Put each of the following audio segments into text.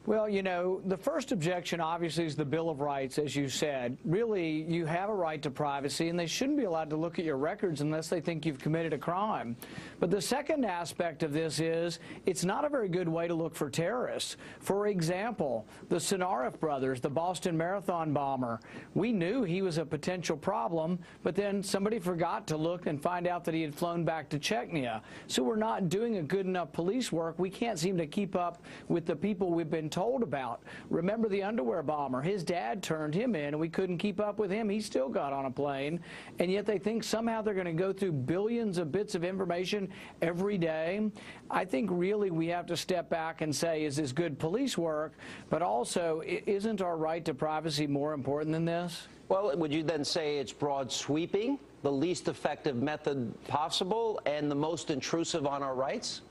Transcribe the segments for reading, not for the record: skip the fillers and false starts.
Well, you know, the first objection obviously is the Bill of Rights, as you said. Really, you have a right to privacy, and they shouldn't be allowed to look at your records unless they think you've committed a crime. But the second aspect of this is it's not a very good way to look for terrorists. For example, the Sinarif brothers, the Boston Marathon bomber, we knew he was a potential problem, but then somebody forgot to look and find out that he had flown back to Chechnya. So we're not doing a good enough police work. We can't seem to keep up with the people we've been told about. Remember the underwear bomber? His dad turned him in, and we couldn't keep up with him. He still got on a plane, and yet they think somehow they're going to go through billions of bits of information every day. I think really we have to step back and say, is this good police work? But also, isn't our right to privacy more important than this? Well, would you then say it's broad sweeping, the least effective method possible, and the most intrusive on our rights?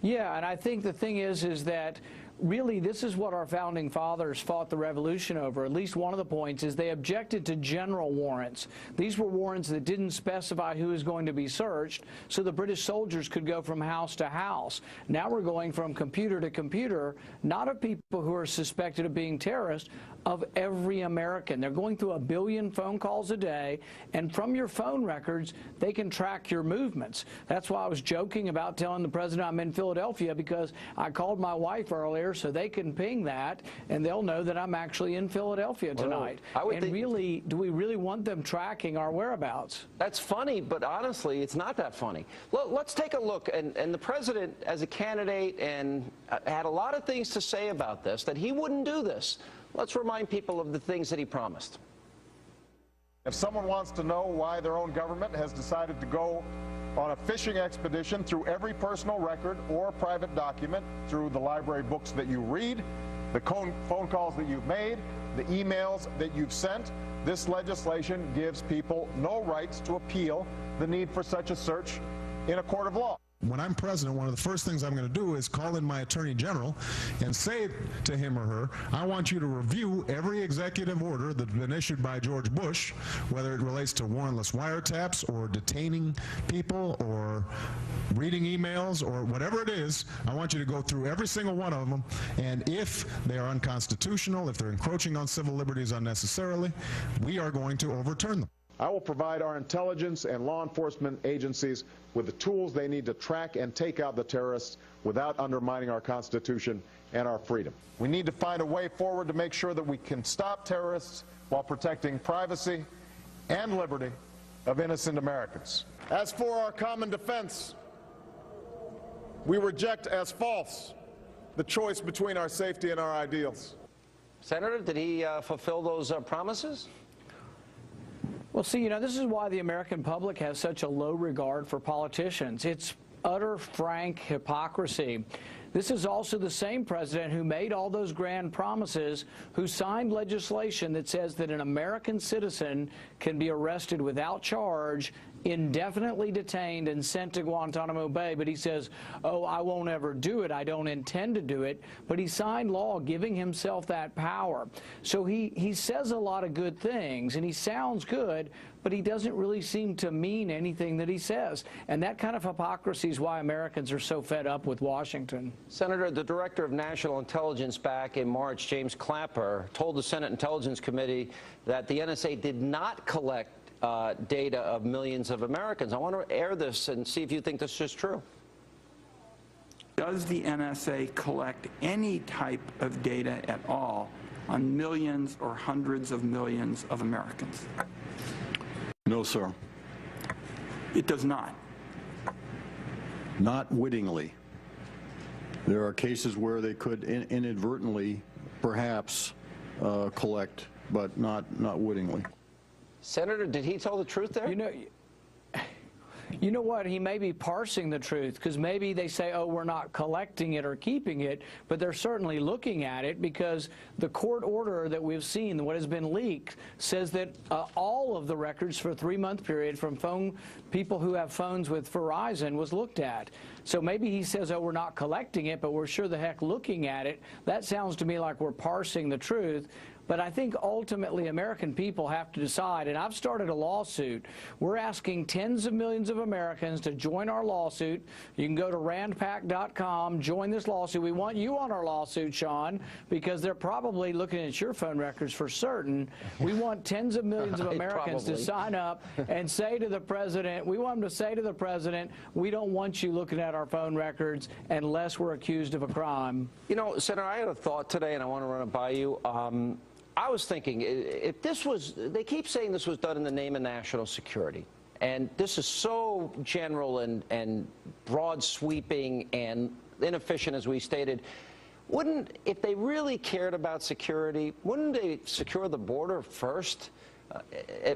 Yeah, and I think the thing is that really this is what our founding fathers fought the revolution over. At least one of the points is they objected to general warrants. These were warrants that didn't specify who was going to be searched, so the British soldiers could go from house to house. Now we're going from computer to computer, not of people who are suspected of being terrorists, of every American. They're going through 1 billion phone calls a day, and from your phone records, they can track your movements. That's why I was joking about telling the president I'm in Philadelphia, because I called my wife earlier so they can ping that, and they'll know that I'm actually in Philadelphia tonight. Well, and really, do we really want them tracking our whereabouts? That's funny, but honestly, it's not that funny. Let's take a look, and the president, as a candidate, and had a lot of things to say about this, that he wouldn't do this. Let's remind people of the things that he promised. If someone wants to know why their own government has decided to go on a fishing expedition through every personal record or private document, through the library books that you read, the phone calls that you've made, the emails that you've sent, this legislation gives people no rights to appeal the need for such a search in a court of law. When I'm president, one of the first things I'm going to do is call in my attorney general and say to him or her, I want you to review every executive order that's been issued by George Bush, whether it relates to warrantless wiretaps or detaining people or reading emails or whatever it is. I want you to go through every single one of them, and if they are unconstitutional, if they're encroaching on civil liberties unnecessarily, we are going to overturn them. I will provide our intelligence and law enforcement agencies with the tools they need to track and take out the terrorists without undermining our Constitution and our freedom. We need to find a way forward to make sure that we can stop terrorists while protecting privacy and liberty of innocent Americans. As for our common defense, we reject as false the choice between our safety and our ideals. Senator, did he fulfill those promises? Well, see, you know, this is why the American public has such a low regard for politicians. It's utter, frank hypocrisy. This is also the same president who made all those grand promises, who signed legislation that says that an American citizen can be arrested without charge, indefinitely detained, and sent to Guantanamo Bay. But he says, oh, I won't ever do it. I don't intend to do it. But he signed law giving himself that power. So he says a lot of good things, and he sounds good, but he doesn't really seem to mean anything that he says. And that kind of hypocrisy is why Americans are so fed up with Washington. Senator, the Director of National Intelligence back in March, James Clapper, told the Senate Intelligence Committee that the NSA did not collect data of millions of Americans. I want to air this and see if you think this is true. Does the NSA collect any type of data at all on millions or hundreds of millions of Americans? No, sir. It does not. Not wittingly. There are cases where they could inadvertently, perhaps, collect, but not wittingly. Senator, did he tell the truth there? You know what? He may be parsing the truth, because maybe they say, oh, we're not collecting it or keeping it, but they're certainly looking at it, because the court order that we've seen, what has been leaked, says that all of the records for a 3-month period from people who have phones with Verizon was looked at. So maybe he says, oh, we're not collecting it, but we're sure the heck looking at it. That sounds to me like we're parsing the truth. But I think ultimately American people have to decide, and I've started a lawsuit. We're asking tens of millions of Americans to join our lawsuit. You can go to randpac.com, join this lawsuit. We want you on our lawsuit, Sean, because they're probably looking at your phone records for certain. We want tens of millions of Americans to sign up and say to the president, we want them to say to the president, we don't want you looking at our phone records unless we're accused of a crime. You know, Senator, I had a thought today, and I want to run it by you. I was thinking, if this was, they keep saying this was done in the name of national security, and this is so general and broad sweeping and inefficient, as we stated, wouldn't, if they really cared about security, wouldn't they secure the border first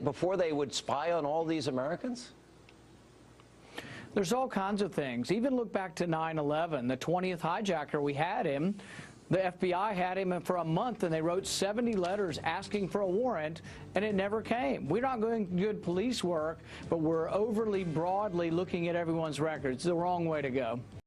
before they would spy on all these Americans? There's all kinds of things. Even look back to 9/11, the 20th hijacker, we had him. The FBI had him for a month, and they wrote 70 letters asking for a warrant, and it never came. We're not doing good police work, but we're overly broadly looking at everyone's records. It's the wrong way to go.